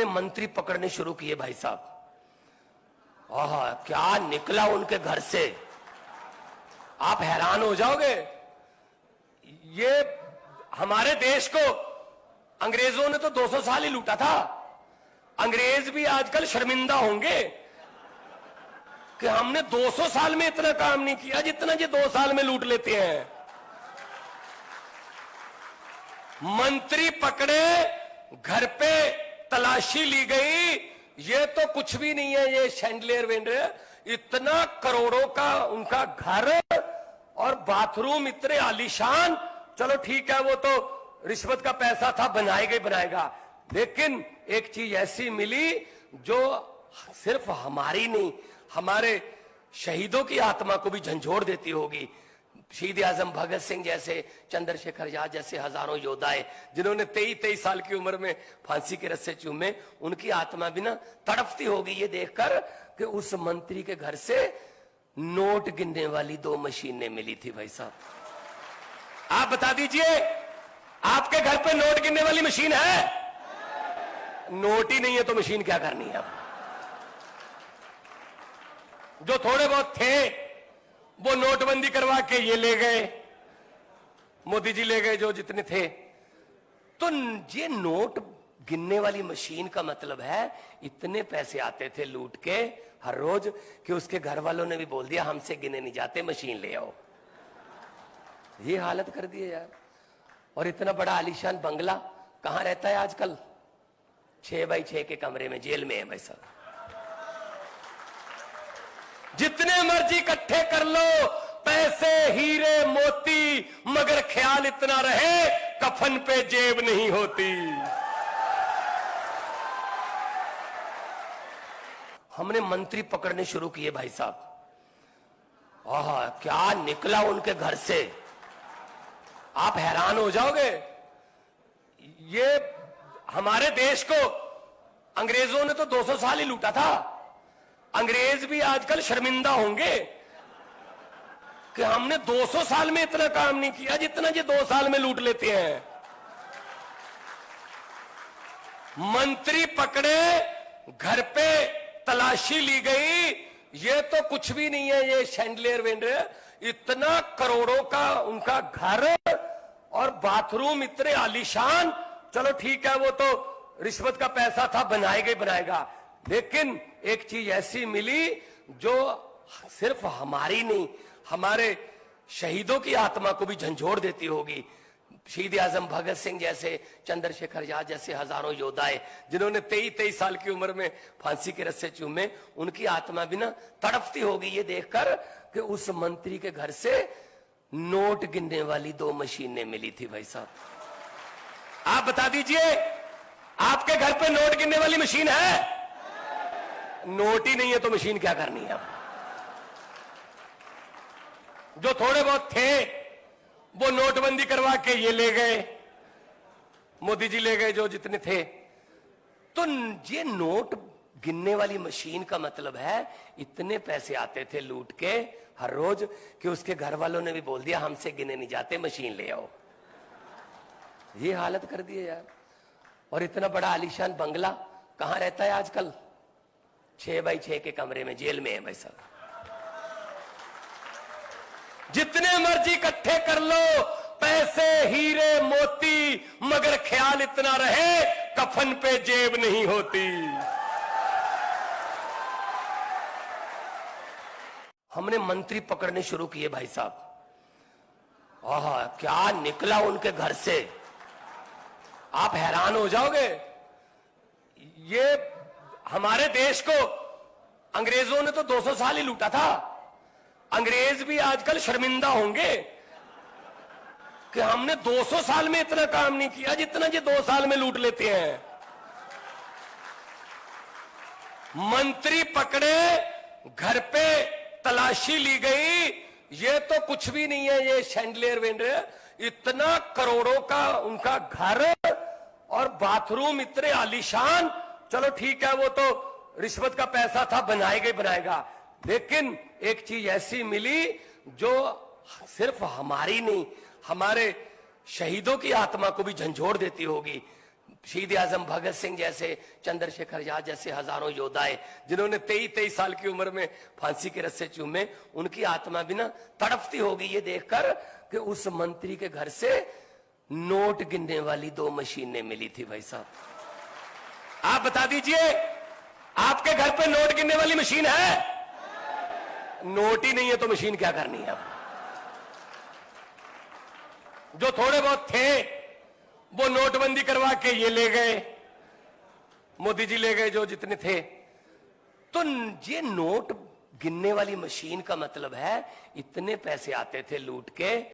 हमने मंत्री पकड़ने शुरू किए भाई साहब। आहा, क्या निकला उनके घर से, आप हैरान हो जाओगे। ये हमारे देश को अंग्रेजों ने तो 200 साल ही लूटा था। अंग्रेज भी आजकल शर्मिंदा होंगे कि हमने 200 साल में इतना काम नहीं किया जितना ये 2 साल में लूट लेते हैं। मंत्री पकड़े, घर पे तलाशी ली गई, ये तो कुछ भी नहीं है, ये शैंडलियर वेंडर, इतना करोड़ों का उनका घर और बाथरूम इतने आलीशान। चलो ठीक है, वो तो रिश्वत का पैसा था, बनाएगा, लेकिन एक चीज ऐसी मिली जो सिर्फ हमारी नहीं, हमारे शहीदों की आत्मा को भी झंझोड़ देती होगी। शहीद आजम भगत सिंह जैसे, चंद्रशेखर आजाद जैसे हजारों योद्धाएं जिन्होंने 23 साल की उम्र में फांसी के रस्से चूमे, उनकी आत्मा भी ना तड़पती होगी ये देखकर कि उस मंत्री के घर से नोट गिनने वाली 2 मशीनें मिली थी। भाई साहब, आप बता दीजिए, आपके घर पे नोट गिनने वाली मशीन है? नोट ही नहीं है तो मशीन क्या करनी है? जो थोड़े बहुत थे वो नोटबंदी करवा के ये ले गए, मोदी जी ले गए जो जितने थे। तो ये नोट गिनने वाली मशीन का मतलब है इतने पैसे आते थे लूट के हर रोज कि उसके घर वालों ने भी बोल दिया हमसे गिने नहीं जाते, मशीन ले आओ। ये हालत कर दी है यार। और इतना बड़ा आलीशान बंगला कहां रहता है आजकल? 6 बाई 6 के कमरे में, जेल में है भाई साहब। जितने मर्जी इकट्ठे कर लो, पैसे हीरे मोती, मगर ख्याल इतना रहे कफन पे जेब नहीं होती। हमने मंत्री पकड़ने शुरू किए भाई साहब। आहा, क्या निकला उनके घर से, आप हैरान हो जाओगे। ये हमारे देश को अंग्रेजों ने तो 200 साल ही लूटा था। अंग्रेज भी आजकल शर्मिंदा होंगे कि हमने 200 साल में इतना काम नहीं किया जितना ये 2 साल में लूट लेते हैं। मंत्री पकड़े, घर पे तलाशी ली गई, ये तो कुछ भी नहीं है, ये शैंडलियर वेंडर, इतना करोड़ों का उनका घर और बाथरूम इतने आलीशान। चलो ठीक है, वो तो रिश्वत का पैसा था, बनाएगा, लेकिन एक चीज ऐसी मिली जो सिर्फ हमारी नहीं, हमारे शहीदों की आत्मा को भी झंझोड़ देती होगी। शहीद आजम भगत सिंह जैसे, चंद्रशेखर आजाद जैसे हजारों योद्धाएं जिन्होंने 23 साल की उम्र में फांसी के रस्से चूमे, उनकी आत्मा भी ना तड़पती होगी ये देखकर कि उस मंत्री के घर से नोट गिनने वाली 2 मशीनें मिली थी। भाई साहब, आप बता दीजिए, आपके घर पे नोट गिनने वाली मशीन है? नोट ही नहीं है तो मशीन क्या करनी है? जो थोड़े बहुत थे वो नोटबंदी करवा के ये ले गए, मोदी जी ले गए जो जितने थे। तो ये नोट गिनने वाली मशीन का मतलब है इतने पैसे आते थे लूट के हर रोज कि उसके घर वालों ने भी बोल दिया हमसे गिने नहीं जाते, मशीन ले आओ। ये हालत कर दी है यार। और इतना बड़ा आलीशान बंगला कहां रहता है आजकल? 6 बाई 6 के कमरे में, जेल में है भाई साहब। जितने मर्जी इकट्ठे कर लो, पैसे हीरे मोती, मगर ख्याल इतना रहे कफन पे जेब नहीं होती। हमने मंत्री पकड़ने शुरू किए भाई साहब। आहा, क्या निकला उनके घर से, आप हैरान हो जाओगे। ये हमारे देश को अंग्रेजों ने तो 200 साल ही लूटा था। अंग्रेज भी आजकल शर्मिंदा होंगे कि हमने 200 साल में इतना काम नहीं किया जितना ये 2 साल में लूट लेते हैं। मंत्री पकड़े, घर पे तलाशी ली गई, ये तो कुछ भी नहीं है, ये शैंडलियर वेंडर, इतना करोड़ों का उनका घर और बाथरूम इतने आलीशान। चलो ठीक है, वो तो रिश्वत का पैसा था, बनाएगा, लेकिन एक चीज ऐसी मिली जो सिर्फ हमारी नहीं, हमारे शहीदों की आत्मा को भी झंझोड़ देती होगी। शहीद आजम भगत सिंह जैसे, चंद्रशेखर आजाद जैसे हजारों योद्धाएं जिन्होंने 23-23 साल की उम्र में फांसी के रस्से चूमे, उनकी आत्मा भी ना तड़पती होगी ये देखकर कि उस मंत्री के घर से नोट गिनने वाली 2 मशीनें मिली थी। भाई साहब आप बता दीजिए, आपके घर पे नोट गिनने वाली मशीन है? नोट ही नहीं है तो मशीन क्या करनी है? जो थोड़े बहुत थे वो नोटबंदी करवा के ये ले गए, मोदी जी ले गए जो जितने थे। तो ये नोट गिनने वाली मशीन का मतलब है इतने पैसे आते थे लूट के